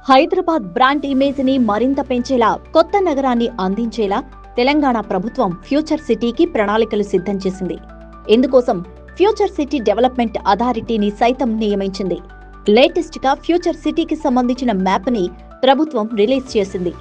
Hyderabad brand image ని మరింత పెంచేలా, కొత్త నగరాన్ని అందించేలా తెలంగాణ ప్రభుత్వం ఫ్యూచర్ సిటీకి ప్రణాళికలు సిద్ధం చేసింది. ఇందుకోసం ఫ్యూచర్ సిటీ డెవలప్మెంట్ అథారిటీని సైతం నియమించింది. లేటెస్ట్ గా ఫ్యూచర్ సిటీకి సంబంధించిన మ్యాప్ ని ప్రభుత్వం రిలీజ్ చేసింది.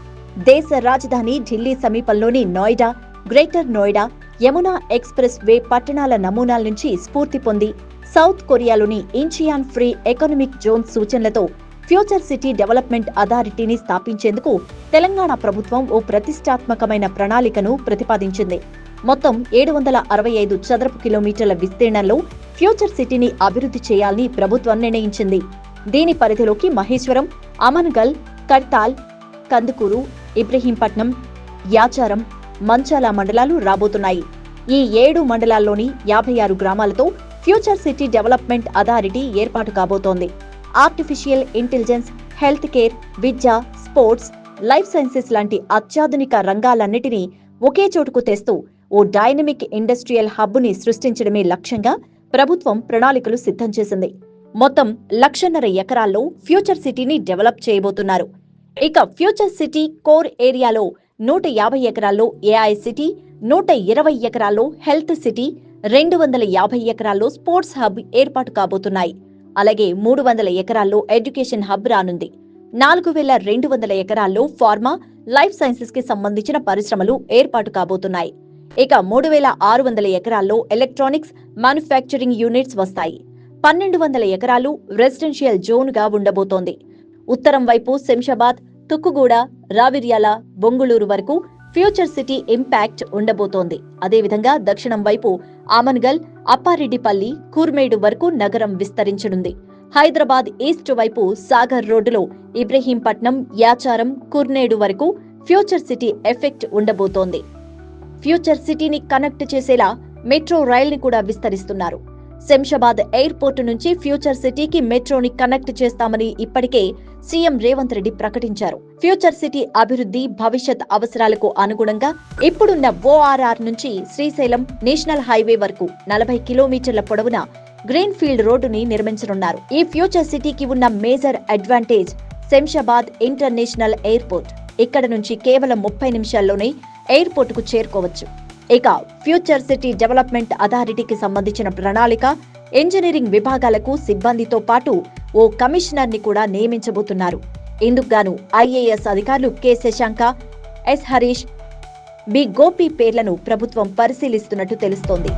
దేశ రాజధాని ఢిల్లీ సమీపంలోని Noida, greater Noida, Yamuna expressway పట్టణాల నమూనాల నుంచి స్ఫూర్తి పొంది సౌత్ కొరియాలోని ఇంచియాన్ ఫ్రీ ఎకనామిక్ జోన్ సూచనలతో ఫ్యూచర్ సిటీ డెవలప్మెంట్ అథారిటీని స్థాపించేందుకు తెలంగాణ ప్రభుత్వం ఓ ప్రతిష్టాత్మకమైన ప్రణాళికను ప్రతిపాదించింది. మొత్తం 765 చదరపు కిలోమీటర్ల విస్తీర్ణంలో ఫ్యూచర్ సిటీని అభివృద్ధి చేయాలని ప్రభుత్వం నిర్ణయించింది. దీని పరిధిలోకి మహేశ్వరం, అమన్గల్, కడ్తాల్, కందుకూరు, ఇబ్రహీంపట్నం, యాచారం, మంచాల మండలాలు రాబోతున్నాయి. ఈ 7 మండలాల్లోని 56 గ్రామాలతో ఫ్యూచర్ సిటీ డెవలప్మెంట్ అథారిటీ ఏర్పాటు కాబోతోంది. ఆర్టిఫిషియల్ ఇంటెలిజెన్స్, హెల్త్ కేర్, విద్య, స్పోర్ట్స్, లైఫ్ సైన్సెస్ లాంటి అత్యాధునిక రంగాలన్నిటినీ ఒకే చోటుకు తెస్తూ ఓ డైనమిక్ ఇండస్ట్రియల్ హబ్ని సృష్టించడమే లక్ష్యంగా ప్రభుత్వం ప్రణాళికలు సిద్ధం చేసింది. మొత్తం 1.5 ఎకరాల్లో ఫ్యూచర్ సిటీని డెవలప్ చేయబోతున్నారు. ఇక ఫ్యూచర్ సిటీ కోర్ ఏరియాలో 150 ఎకరాల్లో ఏఐ సిటీ, 120 ఎకరాల్లో హెల్త్ సిటీ, 250 ఎకరాల్లో స్పోర్ట్స్ హబ్ ఏర్పాటు కాబోతున్నాయి. అలాగే 300 ఎకరాల్లో ఎడ్యుకేషన్ హబ్ రానుంది. 4200 ఎకరాల్లో ఫార్మా, లైఫ్ సైన్సెస్ కి సంబంధించిన పరిశ్రమలు ఏర్పాటు కాబోతున్నాయి. ఇక 3600 ఎకరాల్లో ఎలక్ట్రానిక్స్, మ్యానుఫ్యాక్చరింగ్ యూనిట్స్ వస్తాయి. 1200 ఎకరాలు రెసిడెన్షియల్ జోన్ గా ఉండబోతోంది. ఉత్తరం వైపు శంషాబాద్, తుక్కుగూడ, రావిర్యాల, బొంగుళూరు వరకు ఫ్యూచర్ సిటీ ఇంపాక్ట్ ఉండబోతోంది. అదేవిధంగా దక్షిణం వైపు ఆమన్గల్, అప్పారెడ్డిపల్లి, కూర్మేడు వరకు నగరం విస్తరించనుంది. హైదరాబాద్ ఈస్ట్ వైపు సాగర్ రోడ్డులో ఇబ్రహీంపట్నం, యాచారం, కుర్నేడు వరకు ఫ్యూచర్ సిటీ ఎఫెక్ట్ ఉండబోతోంది. ఫ్యూచర్ సిటీని కనెక్ట్ చేసేలా మెట్రో రైల్ని కూడా విస్తరిస్తున్నారు. శంషాబాద్ ఎయిర్పోర్టు నుంచి ఫ్యూచర్ సిటీకి మెట్రోని కనెక్ట్ చేస్తామని ఇప్పటికే సీఎం రేవంత్ రెడ్డి ప్రకటించారు. ఫ్యూచర్ సిటీ అభివృద్ధి భవిష్యత్ అవసరాలకు అనుగుణంగా ఇప్పుడున్న ఓఆర్ఆర్ నుంచి శ్రీశైలం నేషనల్ హైవే వరకు 40 కిలోమీటర్ల పొడవున గ్రీన్ ఫీల్డ్ రోడ్డుని నిర్మించనున్నారు. ఈ ఫ్యూచర్ సిటీకి ఉన్న major advantage Shamshabad international airport. ఇక్కడ నుంచి కేవలం 30 నిమిషాల్లోనే ఎయిర్పోర్ట్ కు చేరుకోవచ్చు. ఇక ఫ్యూచర్ సిటీ డెవలప్మెంట్ అథారిటీకి సంబంధించిన ప్రణాళిక, ఇంజనీరింగ్ విభాగాలకు సిబ్బందితో పాటు ఓ కమిషనర్ ని కూడా నియమించబోతున్నారు. ఇందుకుగాను ఐఏఎస్ అధికారులు K Shashanka, S Harish, B Gopi పేర్లను ప్రభుత్వం పరిశీలిస్తున్నట్టు తెలుస్తోంది.